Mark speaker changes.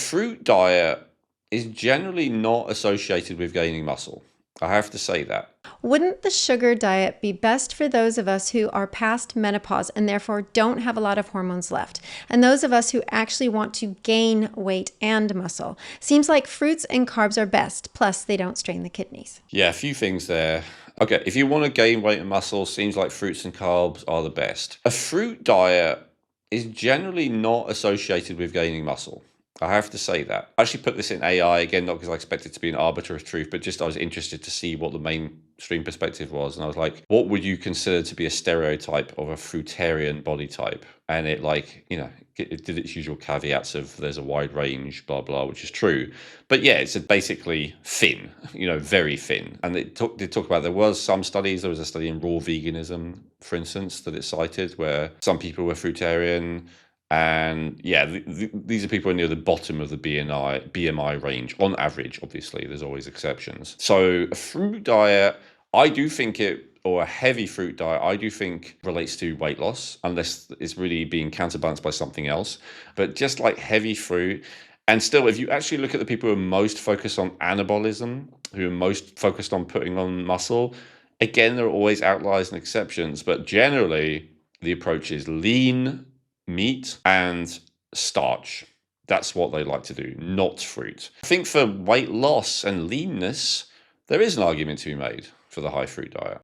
Speaker 1: fruit diet is generally not associated with gaining muscle. I have to say that.
Speaker 2: Wouldn't the sugar diet be best for those of us who are past menopause and therefore don't have a lot of hormones left? And those of us who actually want to gain weight and muscle? Seems like fruits and carbs are best, plus they don't strain the kidneys.
Speaker 1: Yeah, a few things there. Okay, if you want to gain weight and muscle, seems like fruits and carbs are the best. A fruit diet is generally not associated with gaining muscle. I have to say that. I actually put this in AI again, not because I expect it to be an arbiter of truth, but just I was interested to see what the mainstream perspective was. And I was like, what would you consider to be a stereotype of a fruitarian body type? And it it did its usual caveats of there's a wide range, blah, blah, which is true. But yeah, it's basically thin, very thin. And did talk about, there was some studies, there was a study in raw veganism, for instance, that it cited where some people were fruitarian. And yeah, these are people near the bottom of the BMI range on average. Obviously, there's always exceptions. So a fruit diet, I do think or a heavy fruit diet, I do think relates to weight loss, unless it's really being counterbalanced by something else. But just like heavy fruit, and still, if you actually look at the people who are most focused on anabolism, who are most focused on putting on muscle, again, there are always outliers and exceptions, but generally the approach is lean meat and starch. That's what they like to do, not fruit. I think for weight loss and leanness, there is an argument to be made for the high fruit diet.